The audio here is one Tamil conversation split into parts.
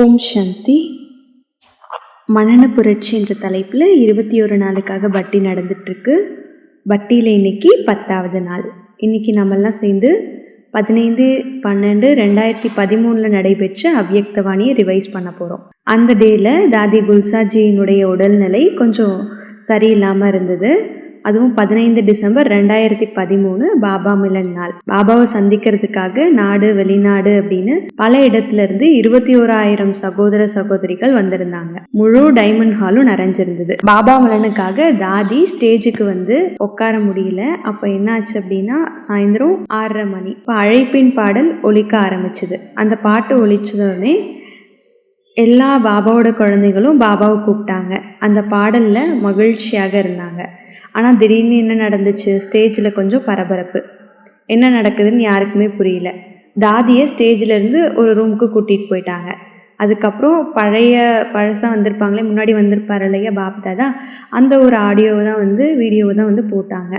ஓம் சாந்தி. மனன புரட்சி என்ற தலைப்பில் 21 நாளுக்காக பட்டி நடந்துட்டுருக்கு. பட்டியில் இன்னைக்கு 10வது நாள். இன்றைக்கி நம்மெல்லாம் சேர்ந்து 15/12/2013 நடைபெற்ற அவ்யக்தவாணியை ரிவைஸ் பண்ண போகிறோம். அந்த டேயில் தாதி குல்சாஜியினுடைய உடல்நிலை கொஞ்சம் சரியில்லாமல் இருந்தது. அதுவும் 15 டிசம்பர் 2013 பாபா மிலன் நாள். பாபாவை சந்திக்கிறதுக்காக நாடு வெளிநாடு அப்படின்னு பல இடத்துல இருந்து 21,000 சகோதர சகோதரிகள் வந்திருந்தாங்க. முழு டைமண்ட் ஹாலும் நிறைஞ்சிருந்தது. பாபா மிலனுக்காக தாதி ஸ்டேஜுக்கு வந்து உட்கார முடியல. அப்போ என்னாச்சு அப்படின்னா சாயந்தரம் 6:30 மணி. இப்போ அழைப்பின் பாடல் ஒலிக்க ஆரம்பிச்சது. அந்த பாட்டு ஒலிச்சதுடனே எல்லா பாபாவோட குழந்தைகளும் பாபாவை கூப்பிட்டாங்க. அந்த பாடலில் மகிழ்ச்சியாக இருந்தாங்க. ஆனால் திடீர்னு என்ன நடந்துச்சு? ஸ்டேஜில் கொஞ்சம் பரபரப்பு. என்ன நடக்குதுன்னு யாருக்குமே புரியல. தாதியை ஸ்டேஜிலேருந்து ஒரு ரூமுக்கு கூட்டிகிட்டு போயிட்டாங்க. அதுக்கப்புறம் பழசாக வந்திருப்பாங்களே, முன்னாடி வந்திருப்பார் இல்லையா பாப்தாதா, அந்த ஒரு வீடியோவை தான் வந்து போட்டாங்க.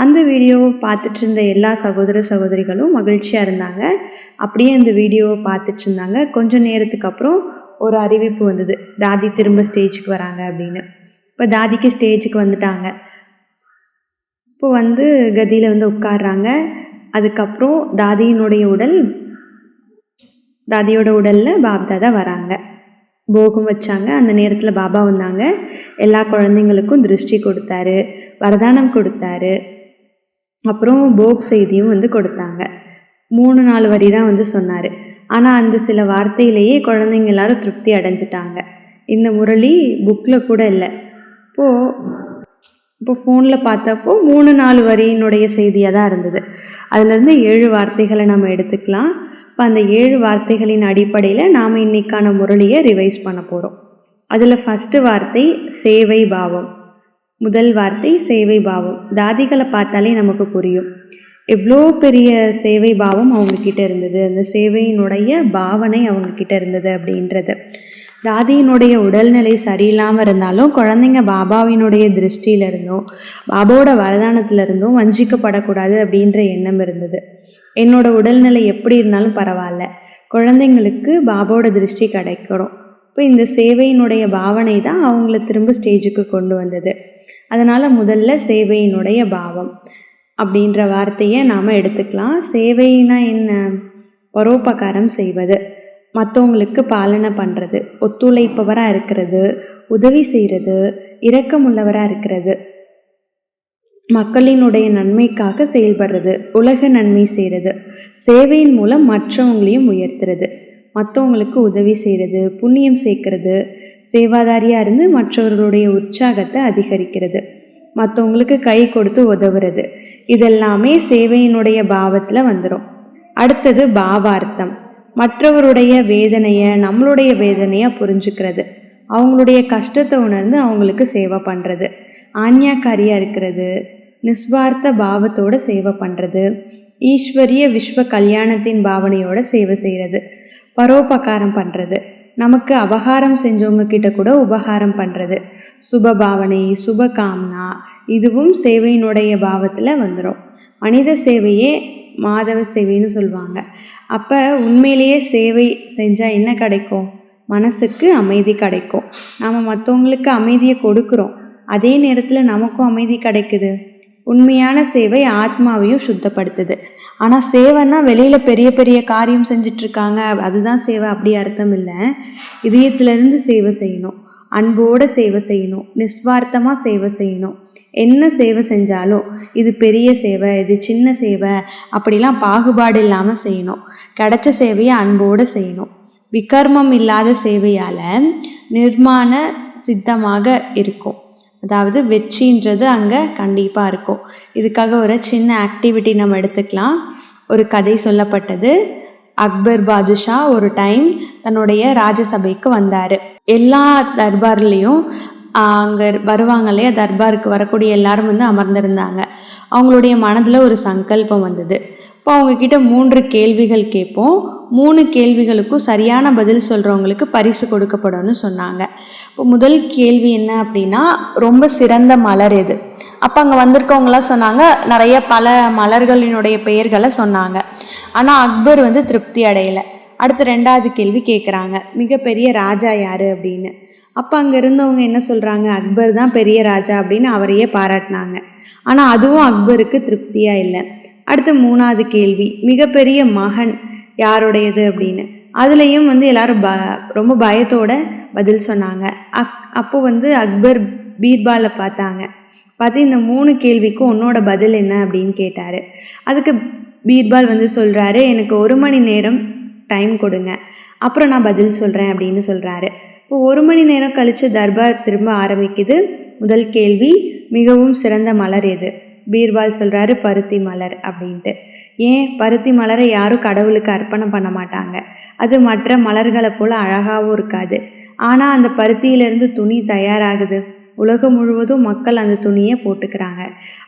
அந்த வீடியோவை பார்த்துட்டு இருந்த எல்லா சகோதர சகோதரிகளும் மகிழ்ச்சியாக இருந்தாங்க. அப்படியே அந்த வீடியோவை பார்த்துட்டு இருந்தாங்க. கொஞ்சம் நேரத்துக்கு அப்புறம் ஒரு அறிவிப்பு வந்தது, தாதி திரும்ப ஸ்டேஜுக்கு வராங்க அப்படின்னு. இப்போ தாதிக்கு ஸ்டேஜுக்கு வந்துட்டாங்க. இப்போ வந்து கதியில் வந்து உட்கார்றாங்க. அதுக்கப்புறம் தாதியோட உடலில் பாப்தாதா வராங்க. போகம் வச்சாங்க. அந்த நேரத்தில் பாபா வந்தாங்க. எல்லா குழந்தைங்களுக்கும் திருஷ்டி கொடுத்தாரு, வரதானம் கொடுத்தாரு. அப்புறம் போக் செய்தியும் வந்து கொடுத்தாங்க. 3-4 வரி தான் வந்து சொன்னார். ஆனால் அந்த சில வார்த்தையிலேயே குழந்தைங்க எல்லாரும் திருப்தி அடைஞ்சிட்டாங்க. இந்த முரளி புக்கில் கூட இல்லை. இப்போ ஃபோனில் பார்த்தப்போ 3-4 வரியினுடைய செய்தியாக தான் இருந்தது. அதுலேருந்து 7 வார்த்தைகளை நம்ம எடுத்துக்கலாம். இப்போ அந்த 7 வார்த்தைகளின் அடிப்படையில் நாம் இன்னைக்கான முரளியை ரிவைஸ் பண்ண போகிறோம். அதில் ஃபஸ்ட்டு வார்த்தை சேவை பாவம். முதல் வார்த்தை சேவை பாவம். தாதிகளை பார்த்தாலே நமக்கு புரியும் எவ்வளோ பெரிய சேவை பாவம் அவங்கக்கிட்ட இருந்தது, அந்த சேவையினுடைய பாவனை அவங்கக்கிட்ட இருந்தது அப்படின்றது. தாதியினுடைய உடல்நிலை சரியில்லாமல் இருந்தாலும் குழந்தைங்க பாபாவினுடைய திருஷ்டியிலிருந்தும் பாபாவோட வரதானத்திலிருந்தும் வஞ்சிக்கப்படக்கூடாது அப்படின்ற எண்ணம் இருந்தது. என்னோட உடல்நிலை எப்படி இருந்தாலும் பரவாயில்ல, குழந்தைங்களுக்கு பாபாவோட திருஷ்டி கிடைக்கணும். இப்போ இந்த சேவையினுடைய பாவனை தான் அவங்கள திரும்ப ஸ்டேஜுக்கு கொண்டு வந்தது. அதனால் முதல்ல சேவையினுடைய பாவம் அப்படின்ற வார்த்தையை நாம் எடுத்துக்கலாம். சேவைனா என்ன? பரோபகாரம் செய்வது, மற்றவங்களுக்கு பாலனை பண்ணுறது, ஒத்துழைப்பவராக இருக்கிறது, உதவி செய்கிறது, இரக்கமுள்ளவராக இருக்கிறது, மக்களினுடைய நன்மைக்காக செயல்படுறது, உலக நன்மை செய்கிறது, சேவையின் மூலம் மற்றவங்களையும் உயர்த்துறது, மற்றவங்களுக்கு உதவி செய்கிறது, புண்ணியம் சேர்க்கறது, சேவாதாரியாக இருந்து மற்றவர்களுடைய உற்சாகத்தை அதிகரிக்கிறது, மற்றவங்களுக்கு கை கொடுத்து உதவுறது, இதெல்லாமே சேவையினுடைய பாவத்தில் வந்துடும். அடுத்தது பாவார்த்தம். மற்றவருடைய வேதனையை நம்மளுடைய வேதனையாக புரிஞ்சுக்கிறது, அவங்களுடைய கஷ்டத்தை உணர்ந்து அவங்களுக்கு சேவை பண்ணுறது, ஆஞ்ஞாக்காரியாக இருக்கிறது, நிஸ்வார்த்த பாவத்தோடு சேவை பண்ணுறது, ஈஸ்வரிய விஸ்வ கல்யாணத்தின் பாவனையோட சேவை செய்கிறது, பரோபகாரம் பண்ணுறது, நமக்கு அபகாரம் செஞ்சவங்க கிட்ட கூட உபகாரம் பண்ணுறது, சுப பாவனை, சுப காம்னா, இதுவும் சேவையினுடைய பாவத்தில் வந்துடும். மனித சேவையே மாதவ சேவைன்னு சொல்லுவாங்க. அப்போ உண்மையிலேயே சேவை செஞ்சால் என்ன கிடைக்கும்? மனசுக்கு அமைதி கிடைக்கும். நாம் மற்றவங்களுக்கு அமைதியை கொடுக்குறோம், அதே நேரத்தில் நமக்கும் அமைதி கிடைக்குது. உண்மையான சேவை ஆத்மாவையும் சுத்தப்படுத்துது. ஆனால் சேவைன்னா வெளியில் பெரிய பெரிய காரியம் செஞ்சிட்ருக்காங்க அதுதான் சேவை, அப்படி அர்த்தம் இல்லை. இதயத்திலேருந்து சேவை செய்யணும், அன்போடு சேவை செய்யணும், நிஸ்வார்த்தமாக சேவை செய்யணும். என்ன சேவை செஞ்சாலும் இது பெரிய சேவை, இது சின்ன சேவை அப்படிலாம் பாகுபாடு இல்லாமல் செய்யணும். கிடைச்ச சேவையை அன்போடு செய்யணும். விகர்மம் இல்லாத சேவையால் நிர்மாண சித்தமாக இருக்கும். அதாவது வெற்றின்றது அங்கே கண்டிப்பாக இருக்கும். இதுக்காக ஒரு சின்ன ஆக்டிவிட்டி நம்ம எடுத்துக்கலாம். ஒரு கதை சொல்லப்பட்டது. அக்பர் பாதுஷா ஒரு டைம் தன்னுடைய ராஜசபைக்கு வந்தார். எல்லா தர்பார்லேயும் அங்கே வருவாங்க இல்லையா, தர்பாருக்கு வரக்கூடிய எல்லாரும் வந்து அமர்ந்திருந்தாங்க. அவங்களுடைய மனதில் ஒரு சங்கல்பம் வந்தது. இப்போ அவங்கக்கிட்ட 3 கேள்விகள் கேட்போம். 3 கேள்விகளுக்கும் சரியான பதில் சொல்கிறவங்களுக்கு பரிசு கொடுக்கப்படும்னு சொன்னாங்க. இப்போ முதல் கேள்வி என்ன அப்படின்னா, ரொம்ப சிறந்த மலர் எது? அப்போ அங்கே வந்திருக்கவங்களாம் சொன்னாங்க, நிறைய பல மலர்களினுடைய பெயர்களை சொன்னாங்க. ஆனால் அக்பர் வந்து திருப்தி அடையலை. அடுத்து 2வது கேள்வி கேட்குறாங்க, மிகப்பெரிய ராஜா யார் அப்படின்னு. அப்போ அங்கே இருந்தவங்க என்ன சொல்கிறாங்க, அக்பர் தான் பெரிய ராஜா அப்படின்னு அவரையே பாராட்டினாங்க. ஆனால் அதுவும் அக்பருக்கு திருப்தியாக இல்லை. அடுத்து 3வது கேள்வி, மிகப்பெரிய மகன் யாருடையது அப்படின்னு. அதுலேயும் எல்லாரும் ரொம்ப பயத்தோட பதில் சொன்னாங்க. அப்போது அக்பர் பீர்பாலை பார்த்து இந்த 3 கேள்விக்கும் உன்னோட பதில் என்ன அப்படின்னு கேட்டார். அதுக்கு பீர்பால் சொல்கிறாரு, எனக்கு 1 மணி நேரம் டைம் கொடுங்க, அப்புறம் நான் பதில் சொல்கிறேன் அப்படின்னு சொல்கிறாரு. இப்போ 1 மணி நேரம் கழித்து தர்பார் திரும்ப ஆரம்பிக்குது. முதல் கேள்வி, மிகவும் சிறந்த மலர் எது? பீர்பால் சொல்கிறாரு, பருத்தி மலர் அப்படின்ட்டு. ஏன், பருத்தி மலரை யாரும் கடவுளுக்கு அர்ப்பணம் பண்ண மாட்டாங்க, அது மற்ற மலர்களை போல் அழகாகவும் இருக்காது. ஆனால் அந்த பருத்தியிலேருந்து துணி தயாராகுது, உலகம் முழுவதும் மக்கள் அந்த துணியை போட்டுக்கிறாங்க.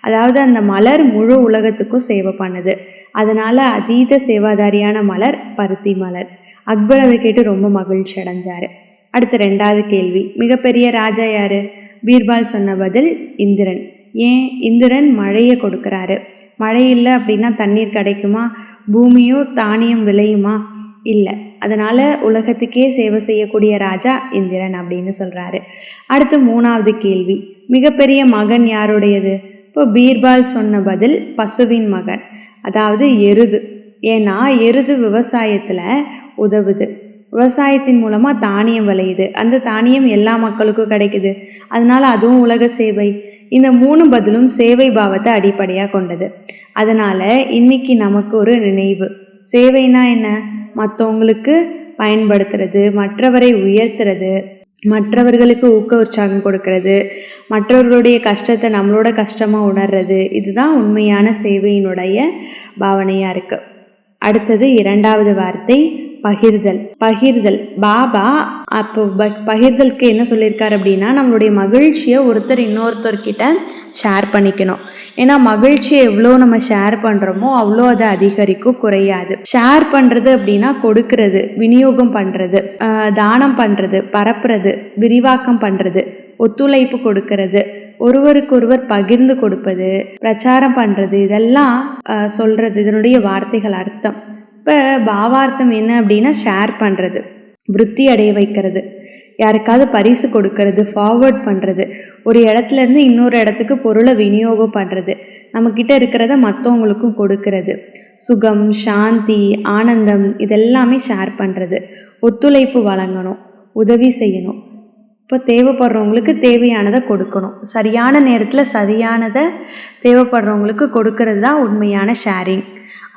அதாவது அந்த மலர் முழு உலகத்துக்கும் சேவை பண்ணுது. அதனால் அதீத சேவாதாரியான மலர் பருத்தி மலர். அக்பர் அதை கேட்டு ரொம்ப மகிழ்ச்சி அடைஞ்சார். அடுத்த 2வது கேள்வி, மிகப்பெரிய ராஜா யார்? பீர்பால் சொன்ன பதில் இந்திரன். ஏன், இந்திரன் மழையை கொடுக்குறாரு. மழை இல்லை அப்படின்னா தண்ணீர் கிடைக்குமா? பூமியோ தானியம் விளையுமா? இல்லை. அதனால் உலகத்துக்கே சேவை செய்யக்கூடிய ராஜா இந்திரன் அப்படின்னு சொல்கிறாரு. அடுத்து 3வது கேள்வி, மிகப்பெரிய மகன் யாருடையது? இப்போ பீர்பால் சொன்ன பதில் பசுவின் மகன், அதாவது எருது. ஏன்னா எருது விவசாயத்தில் உதவுது, விவசாயத்தின் மூலமாக தானியம் விளையுது, அந்த தானியம் எல்லா மக்களுக்கும் கிடைக்குது, அதனால் அதுவும் உலக சேவை. இந்த 3 பதிலும் சேவை பாவத்தை அடிப்படையாக கொண்டது. அதனால் இன்னைக்கு நமக்கு ஒரு நினைவு, சேவைனா என்ன? மற்றவங்களுக்கு பயன்படுத்துறது, மற்றவரை உயர்த்துறது, மற்றவர்களுக்கு ஊக்க உற்சாகம் கொடுக்கறது, மற்றவர்களுடைய கஷ்டத்தை நம்மளோட கஷ்டமாக உணர்றது. இதுதான் உண்மையான சேவையினுடைய பாவனையாக இருக்குது. அடுத்தது 2வது வார்த்தை பகிர்தல். பகிர்தல். பாபா அப்போ பகிர்தலுக்கு என்ன சொல்லியிருக்காரு அப்படின்னா, நம்மளுடைய மகிழ்ச்சியை ஒருத்தர் இன்னொருத்தர்கிட்ட ஷேர் பண்ணிக்கணும். ஏன்னா மகிழ்ச்சியை எவ்வளோ நம்ம ஷேர் பண்ணுறோமோ அவ்வளோ அதை அதிகரிக்கும், குறையாது. ஷேர் பண்ணுறது அப்படின்னா கொடுக்கறது, விநியோகம் பண்ணுறது, தானம் பண்ணுறது, பரப்புறது, விரிவாக்கம் பண்ணுறது, ஒத்துழைப்பு கொடுக்கறது, ஒருவருக்கொருவர் பகிர்ந்து கொடுப்பது, பிரச்சாரம் பண்ணுறது, இதெல்லாம் சொல்கிறது இதனுடைய வார்த்தைகள் அர்த்தம். இப்போ பாவார்த்தம் என்ன அப்படின்னா, ஷேர் பண்ணுறது, விருத்தி அடைய வைக்கிறது, யாருக்காவது பரிசு கொடுக்கறது, ஃபார்வர்ட் பண்ணுறது, ஒரு இடத்துலேருந்து இன்னொரு இடத்துக்கு பொருளை விநியோகம் பண்ணுறது, நம்மக்கிட்ட இருக்கிறத மற்றவங்களுக்கும் கொடுக்கறது, சுகம், சாந்தி, ஆனந்தம், இதெல்லாமே ஷேர் பண்ணுறது. ஒத்துழைப்பு வழங்கணும், உதவி செய்யணும். இப்போ தேவைப்படுறவங்களுக்கு தேவையானதை கொடுக்கணும், சரியான நேரத்தில் சரியானதை தேவைப்படுறவங்களுக்கு கொடுக்கறது தான் உண்மையான ஷேரிங்.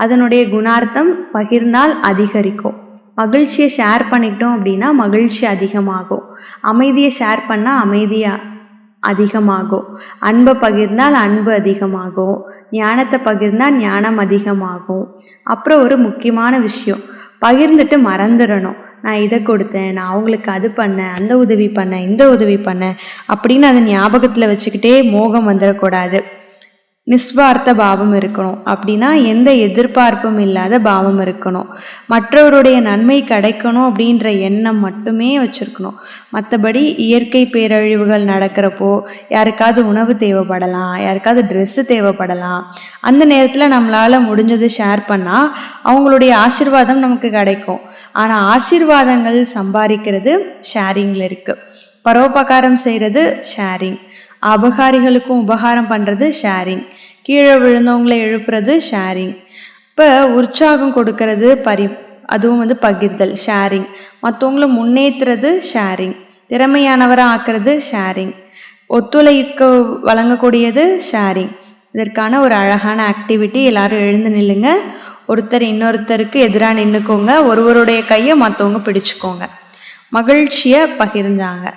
அதனுடைய குணார்த்தம் பகிர்ந்தால் அதிகரிக்கும். மகிழ்ச்சியை ஷேர் பண்ணிக்கிட்டோம் அப்படின்னா மகிழ்ச்சி அதிகமாகும். அமைதியை ஷேர் பண்ணால் அமைதியாக அதிகமாகும். அன்பை பகிர்ந்தால் அன்பு அதிகமாகும். ஞானத்தை பகிர்ந்தால் ஞானம் அதிகமாகும். அப்புறம் ஒரு முக்கியமான விஷயம், பகிர்ந்துட்டு மறந்துடணும். நான் இதை கொடுத்தேன், நான் அவங்களுக்கு அது பண்ணேன், அந்த உதவி பண்ணேன், இந்த உதவி பண்ணேன் அப்படின்னு அதை ஞாபகத்தில் வச்சுக்கிட்டே மோகம் வந்துடக்கூடாது. நிஸ்வார்த்த பாவம் இருக்கணும். அப்படின்னா எந்த எதிர்பார்ப்பும் இல்லாத பாவம் இருக்கணும். மற்றவருடைய நன்மை கிடைக்கணும் அப்படின்ற எண்ணம் மட்டுமே வச்சுருக்கணும். மற்றபடி இயற்கை பேரழிவுகள் நடக்கிறப்போ யாருக்காவது உணவு தேவைப்படலாம், யாருக்காவது ட்ரெஸ்ஸு தேவைப்படலாம். அந்த நேரத்தில் நம்மளால் முடிஞ்சது ஷேர் பண்ணால் அவங்களுடைய ஆசீர்வாதம் நமக்கு கிடைக்கும். ஆனால் ஆசீர்வாதங்கள் சம்பாதிக்கிறது ஷேரிங்கில் இருக்குது. பரோபகாரம் செய்கிறது ஷேரிங். அபகாரிகளுக்கும் உபகாரம் பண்ணுறது ஷேரிங். கீழே விழுந்தவங்களை எழுப்புறது ஷேரிங். இப்போ உற்சாகம் கொடுக்கறது அதுவும் பகிர்தல், ஷேரிங். மற்றவங்கள முன்னேற்றுறது ஷேரிங். திறமையானவராக ஆக்குறது ஷேரிங். ஒத்துழைப்பு வழங்கக்கூடியது ஷேரிங். இதற்கான ஒரு அழகான ஆக்டிவிட்டி. எல்லாரும் எழுந்து நில்லுங்க. ஒருத்தர் இன்னொருத்தருக்கு எதிராக நின்றுக்கோங்க. ஒருவருடைய கையை மற்றவங்க பிடிச்சிக்கோங்க. மகிழ்ச்சியை பகிர்ந்தாங்க.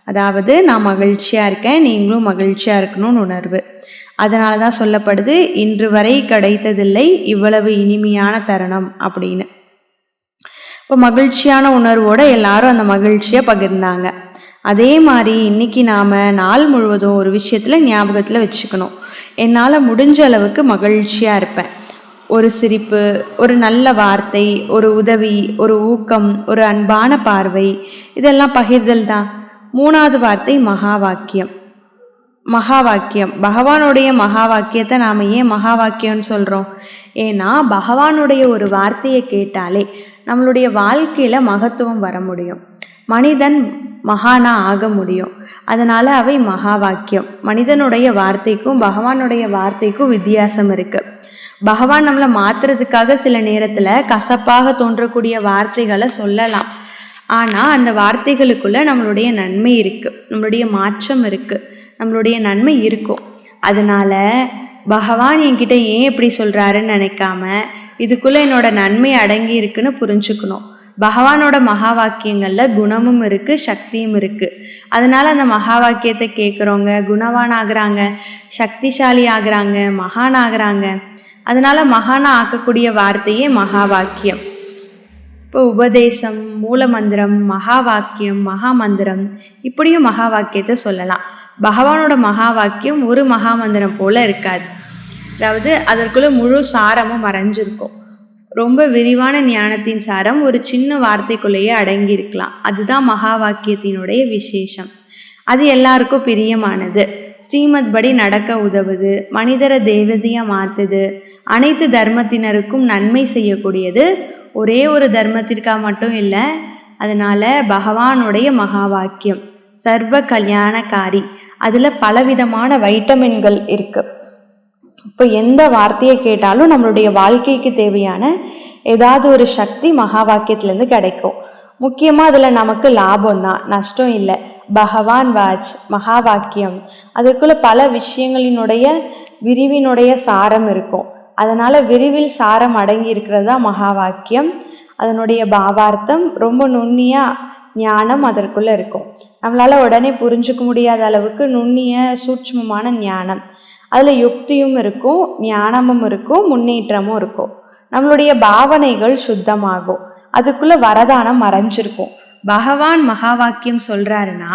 அதாவது நான் மகிழ்ச்சியாக இருக்கேன், நீங்களும் மகிழ்ச்சியாக இருக்கணும்னு உணர்வு. அதனால தான் சொல்லப்படுது, இன்று வரை கிடைத்ததில்லை இவ்வளவு இனிமையான தருணம் அப்படின்னு. இப்போ மகிழ்ச்சியான உணர்வோடு எல்லாரும் அந்த மகிழ்ச்சியை பகிர்ந்தாங்க. அதே மாதிரி இன்றைக்கி நாம் நாள் முழுவதும் ஒரு விஷயத்தில் ஞாபகத்தில் வச்சுக்கணும், என்னால் முடிஞ்ச அளவுக்கு மகிழ்ச்சியாக இருப்பேன். ஒரு சிரிப்பு, ஒரு நல்ல வார்த்தை, ஒரு உதவி, ஒரு ஊக்கம், ஒரு அன்பான பார்வை, இதெல்லாம் பகிர்தல் தான். 3வது வார்த்தை மகா வாக்கியம். மகா வாக்கியம், பகவானுடைய மகா வாக்கியத்தை நாம் ஏன் மகா வாக்கியம்னு சொல்கிறோம்? ஏன்னா பகவானுடைய ஒரு வார்த்தையை கேட்டாலே நம்மளுடைய வாழ்க்கையில் மகத்துவம் வர முடியும். மனிதன் மகானா ஆக முடியும். அதனால் அவை மகா வாக்கியம். மனிதனுடைய வார்த்தைக்கும் பகவானுடைய வார்த்தைக்கும் வித்தியாசம் இருக்குது. பகவான் நம்மளை மாற்றுறதுக்காக சில நேரத்தில் கசப்பாக தோன்றக்கூடிய வார்த்தைகளை சொல்லலாம். ஆனால் அந்த வார்த்தைகளுக்குள்ளே நம்மளுடைய நன்மை இருக்குது, நம்மளுடைய மாற்றம் இருக்குது, நம்மளுடைய நன்மை இருக்கும். அதனால் பகவான் என்கிட்ட ஏன் இப்படி சொல்கிறாருன்னு நினைக்காம இதுக்குள்ளே என்னோட நன்மை அடங்கி இருக்குன்னு புரிஞ்சுக்கணும். பகவானோட மகா வாக்கியங்களில் குணமும் இருக்குது, சக்தியும் இருக்குது. அதனால் அந்த மகா வாக்கியத்தை கேட்குறவங்க குணவான் ஆகுறாங்க, சக்திசாலி ஆகுறாங்க, மகான் ஆகுறாங்க. அதனால் மகானா ஆக்கக்கூடிய வார்த்தையே மகா வாக்கியம். இப்போ உபதேசம், மூலமந்திரம், மகா வாக்கியம், மகா மந்திரம், இப்படியும் மகா வாக்கியத்தை சொல்லலாம். பகவானோட மகா வாக்கியம் ஒரு மகா மந்திரம் போல் இருக்காது. அதாவது அதற்குள்ளே முழு சாரமும் மறைஞ்சிருக்கும். ரொம்ப விரிவான ஞானத்தின் சாரம் ஒரு சின்ன வார்த்தைக்குள்ளேயே அடங்கி இருக்கலாம். அதுதான் மகா வாக்கியத்தினுடைய விசேஷம். அது எல்லாருக்கும் பிரியமானது. ஸ்ரீமத் படி நடக்க உதவுது, மனிதரை தேவதையாக மாற்றுது, அனைத்து தர்மத்தினருக்கும் நன்மை செய்யக்கூடியது. ஒரே ஒரு தர்மத்திற்காக மட்டும் இல்லை. அதனால் பகவானுடைய மகா வாக்கியம் சர்வ கல்யாணக்காரி. அதில் பலவிதமான வைட்டமின்கள் இருக்குது. இப்போ எந்த வார்த்தையை கேட்டாலும் நம்மளுடைய வாழ்க்கைக்கு தேவையான ஏதாவது ஒரு சக்தி மகா வாக்கியத்துலேருந்து கிடைக்கும். முக்கியமாக அதில் நமக்கு லாபம் தான், நஷ்டம் இல்லை. பகவான் வாச் மகா வாக்கியம், அதற்குள்ள பல விஷயங்களினுடைய விரிவினுடைய சாரம் இருக்கும். அதனால் விரிவில் சாரம் அடங்கி இருக்கிறது தான் மகா வாக்கியம். அதனுடைய பாவார்த்தம் ரொம்ப நுண்ணியாக ஞானம் அதற்குள்ளே இருக்கும். நம்மளால் உடனே புரிஞ்சுக்க முடியாத அளவுக்கு நுண்ணிய சூட்சமமான ஞானம். அதில் யுக்தியும் இருக்கும், ஞானமும் இருக்கும், முன்னேற்றமும் இருக்கும். நம்மளுடைய பாவனைகள் சுத்தமாகும். அதுக்குள்ளே வரதானம் மறைஞ்சிருக்கும். பகவான் மகா வாக்கியம் சொல்கிறாருன்னா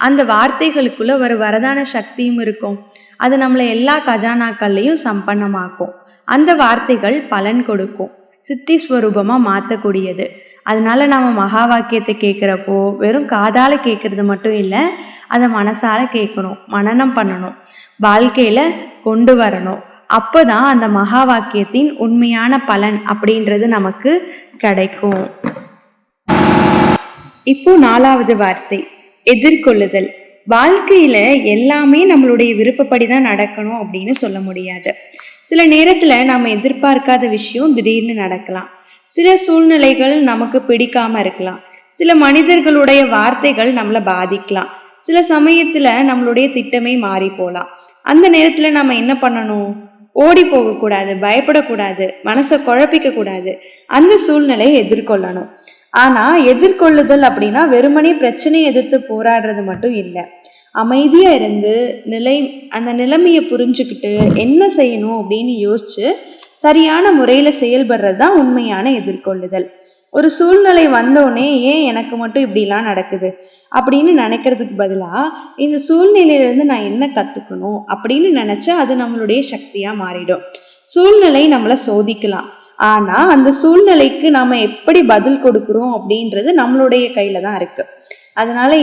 அந்த வார்த்தைகளுக்குள்ளே ஒரு வரதான சக்தியும் இருக்கும். அது நம்மளை எல்லா கஜானாக்கள்லையும் சம்பன்னமாக்கும். அந்த வார்த்தைகள் பலன் கொடுக்கும், சித்தி ஸ்வரூபமாக மாற்றக்கூடியது. அதனால நம்ம மகா வாக்கியத்தை கேட்குறப்போ வெறும் காதால் கேட்குறது மட்டும் இல்லை, அதை மனசால் கேட்கணும், மனனம் பண்ணணும், வாழ்க்கையில் கொண்டு வரணும். அப்போ தான் அந்த மகா வாக்கியத்தின் உண்மையான பலன் அப்படின்றது நமக்கு கிடைக்கும். இப்போ 4வது வார்த்தை எதிர்கொள்ளுதல். வாழ்க்கையில் எல்லாமே நம்மளுடைய விருப்பப்படி தான் நடக்கணும் அப்படின்னு சொல்ல முடியாது. சில நேரத்தில் நம்ம எதிர்பார்க்காத விஷயம் திடீர்னு நடக்கலாம். சில சூழ்நிலைகள் நமக்கு பிடிக்காம இருக்கலாம். சில மனிதர்களுடைய வார்த்தைகள் நம்மளை பாதிக்கலாம். சில சமயத்தில் நம்மளுடைய திட்டமே மாறி போகலாம். அந்த நேரத்தில் நம்ம என்ன பண்ணணும்? ஓடி போகக்கூடாது, பயப்படக்கூடாது, மனசை குழப்பிக்க கூடாது. அந்த சூழ்நிலையை எதிர்கொள்ளணும். ஆனால் எதிர்கொள்ளுதல் அப்படின்னா வெறுமனே பிரச்சனையை எதிர்த்து போராடுறது மட்டும் இல்லை. அமைதியாக இருந்து அந்த நிலைமையை புரிஞ்சுக்கிட்டு என்ன செய்யணும் அப்படின்னு யோசிச்சு சரியான முறையில் செயல்படுறது தான் உண்மையான எதிர்கொள்ளுதல். ஒரு சூழ்நிலை வந்தோடனே ஏன் எனக்கு மட்டும் இப்படிலாம் நடக்குது அப்படின்னு நினைக்கிறதுக்கு பதிலாக இந்த சூழ்நிலையிலேருந்து நான் என்ன கற்றுக்கணும் அப்படின்னு நினச்சா அது நம்மளுடைய சக்தியாக மாறிடும். சூழ்நிலை நம்மளை சோதிக்கலாம், ஆனால் அந்த சூழ்நிலைக்கு நாம் எப்படி பதில் கொடுக்குறோம் அப்படின்றது நம்மளுடைய கையில் தான் இருக்குது. அதனால்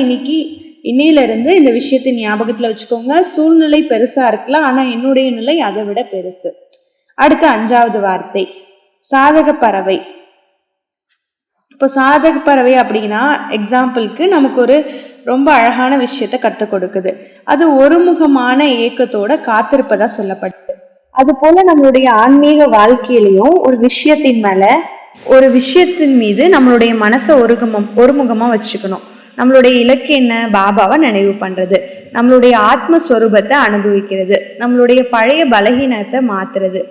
இன்னையிலிருந்து இந்த விஷயத்தை ஞாபகத்தில் வச்சுக்கோங்க. சூழ்நிலை பெருசாக இருக்கலாம், ஆனால் என்னுடைய நிலை அதை விட பெருசு. அடுத்த 5வது வார்த்தை சாதக பறவை. இப்போ சாதக பறவை அப்படின்னா எக்ஸாம்பிளுக்கு நமக்கு ஒரு ரொம்ப அழகான விஷயத்த கற்றுக் கொடுக்குது. அது ஒருமுகமான ஏக்கத்தோட காத்திருப்பதா சொல்லப்படுது. அது போல நம்மளுடைய ஆன்மீக வாழ்க்கையிலையும் ஒரு விஷயத்தின் மீது நம்மளுடைய மனசை ஒருமுகமா வச்சுக்கணும். நம்மளுடைய இலக்கு என்ன? பாபாவை நினைவு பண்றது, நம்மளுடைய ஆத்மஸ்வரூபத்தை அனுபவிக்கிறது, நம்மளுடைய பழைய பலகீனத்தை மாத்துறது,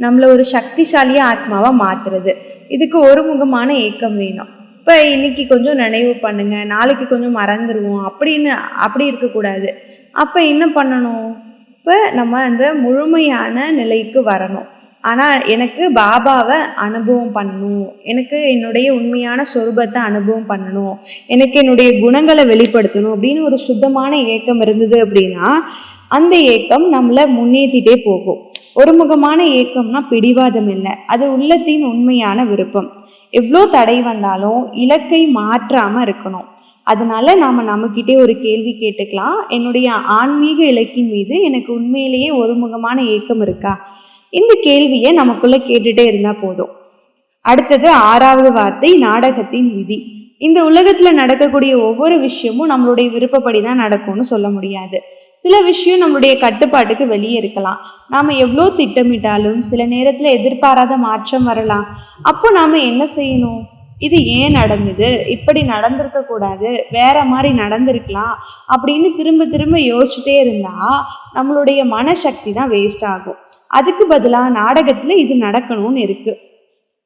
நம்மளை ஒரு சக்திசாலியா ஆத்மாவா மாத்துறது. இதுக்கு ஒருமுகமான ஏக்கம் வேணும். இப்போ இன்னைக்கு கொஞ்சம் நினைவு பண்ணுங்க, நாளைக்கு கொஞ்சம் மறந்துடுவோம் அப்படி இருக்கக்கூடாது. அப்போ என்ன பண்ணணும்? இப்போ நம்ம அந்த முழுமையான நிலைக்கு வரணும். ஆனால் எனக்கு பாபாவை அனுபவம் பண்ணணும், எனக்கு என்னுடைய உண்மையான சொரூபத்தை அனுபவம் பண்ணணும், எனக்கு என்னுடைய குணங்களை வெளிப்படுத்தணும் அப்படின்னு ஒரு சுத்தமான ஏக்கம் இருந்தது அப்படின்னா அந்த ஏக்கம் நம்மளை முன்னேற்றிட்டே போகும். ஒருமுகமான ஏக்கம்னா பிடிவாதம் இல்லை, அது உள்ளத்தின் உண்மையான விருப்பம். எவ்வளோ தடை வந்தாலும் இலக்கை மாற்றாமல் இருக்கணும். அதனால நாம் நம்மக்கிட்டே ஒரு கேள்வி கேட்டுக்கலாம், என்னுடைய ஆன்மீக இலக்கின் மீது எனக்கு உண்மையிலேயே ஒருமுகமான ஏக்கம் இருக்கா? இந்த கேள்வியை நமக்குள்ளே கேட்டுகிட்டே இருந்தால் போதும். அடுத்தது 6வது வார்த்தை நாடகத்தின் விதி. இந்த உலகத்துல நடக்கக்கூடிய ஒவ்வொரு விஷயமும் நம்மளுடைய விருப்பப்படி தான் நடக்கும்னு சொல்ல முடியாது. சில விஷயம் நம்மளுடைய கட்டுப்பாட்டுக்கு வெளியே இருக்கலாம். நாம எவ்வளோ திட்டமிட்டாலும் சில நேரத்துல எதிர்பாராத மாற்றம் வரலாம். அப்போ நாம என்ன செய்யணும்? இது ஏன் நடந்தது, இப்படி நடந்திருக்க கூடாது, வேற மாதிரி நடந்திருக்கலாம் அப்படின்னு திரும்ப திரும்ப யோசிச்சுட்டே இருந்தா நம்மளுடைய மனசக்தி தான் வேஸ்ட் ஆகும். அதுக்கு பதிலாக நாடகத்துல இது நடக்கணும்னு இருக்கு,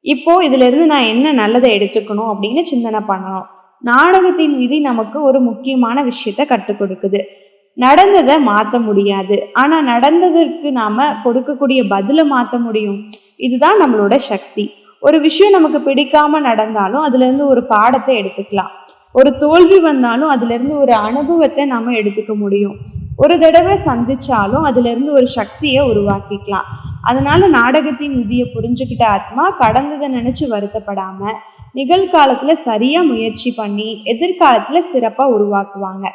இப்போ இதுல இருந்து நான் என்ன நல்லதை எடுத்துக்கணும் அப்படின்னு சிந்தனை பண்ணணும். நாடகத்தின் விதி நமக்கு ஒரு முக்கியமான விஷயத்த கற்றுக் கொடுக்குது. நடந்ததை மாற்ற முடியாது, ஆனா நடந்ததற்கு நாம கொடுக்கக்கூடிய பதிலை மாற்ற முடியும். இதுதான் நம்மளோட சக்தி. ஒரு விஷயம் நமக்கு பிடிக்காம நடந்தாலும் அதுல இருந்து ஒரு பாடத்தை எடுத்துக்கலாம். ஒரு தோல்வி வந்தாலும் அதுல இருந்து ஒரு அனுபவத்தை நாம எடுத்துக்க முடியும். ஒரு தடவை சந்திச்சாலும் அதுல இருந்து ஒரு சக்தியை உருவாக்கிக்கலாம். அதனால நாடகத்தின் விதியை புரிஞ்சுக்கிட்ட ஆத்மா கடந்ததை நினைச்சு வருத்தப்படாம நிகழ்காலத்துல சரியா முயற்சி பண்ணி எதிர்காலத்துல சிறப்பா உருவாக்குவாங்க.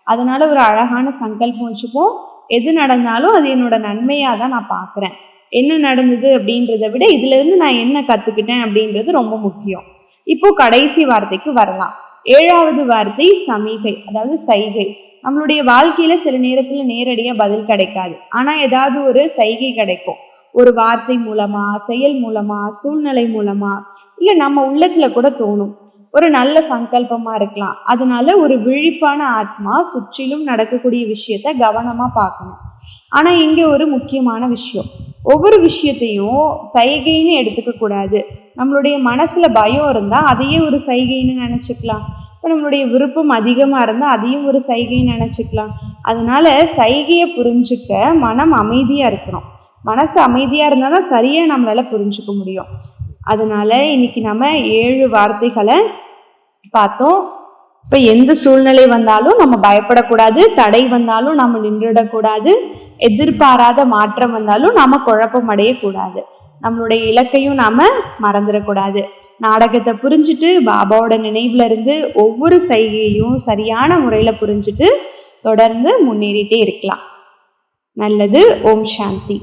அதனால ஒரு அழகான சங்கல்பம் வச்சுப்போம். எது நடந்தாலும் அது என்னோட நன்மையா தான் நான் பார்க்குறேன். என்ன நடந்தது அப்படின்றத விட இதுல இருந்து நான் என்ன கத்துக்கிட்டேன் அப்படின்றது ரொம்ப முக்கியம். இப்போ கடைசி வார்த்தைக்கு வரலாம். 7வது வார்த்தை சமிகை, அதாவது சைகை. நம்மளுடைய வாழ்க்கையில சில நேரத்துல நேரடியா பதில் கிடைக்காது, ஆனா ஏதாவது ஒரு சைகை கிடைக்கும். ஒரு வார்த்தை மூலமா, செயல் மூலமா, சூழ்நிலை மூலமா, இல்ல நம்ம உள்ளத்துல கூட தோணும். ஒரு நல்ல சங்கல்பமா இருக்கலாம். அதனால ஒரு விழிப்பான ஆத்மா சுற்றிலும் நடக்கக்கூடிய விஷயத்த கவனமா பார்க்கணும். ஆனா இங்க ஒரு முக்கியமான விஷயம், ஒவ்வொரு விஷயத்தையும் சைகைன்னு எடுத்துக்க கூடாது. நம்மளுடைய மனசுல பயம் இருந்தா அதையே ஒரு சைகைன்னு நினைச்சுக்கலாம். இப்போ நம்மளுடைய விருப்பம் அதிகமா இருந்தா அதையும் ஒரு சைகைன்னு நினைச்சுக்கலாம். அதனால சைகையை புரிஞ்சுக்க மனம் அமைதியா இருக்கணும். மனசு அமைதியா இருந்தால் தான் சரியா நம்மளால புரிஞ்சுக்க முடியும். அதனால இன்னைக்கு நம்ம 7 வார்த்தைகளை பார்த்தோம். இப்போ எந்த சூழ்நிலை வந்தாலும் நம்ம பயப்படக்கூடாது, தடை வந்தாலும் நம்ம நின்றுடக்கூடாது, எதிர்பாராத மாற்றம் வந்தாலும் நாம குழப்பம் அடையக்கூடாது, நம்மளுடைய இலக்கையும் நாம மறந்துடக்கூடாது. நாடகத்தை புரிஞ்சுட்டு பாபாவோட நினைவுல இருந்து ஒவ்வொரு சைகையும் சரியான முறையில் புரிஞ்சுட்டு தொடர்ந்து முன்னேறிட்டே இருக்கலாம். நல்லது. ஓம் சாந்தி.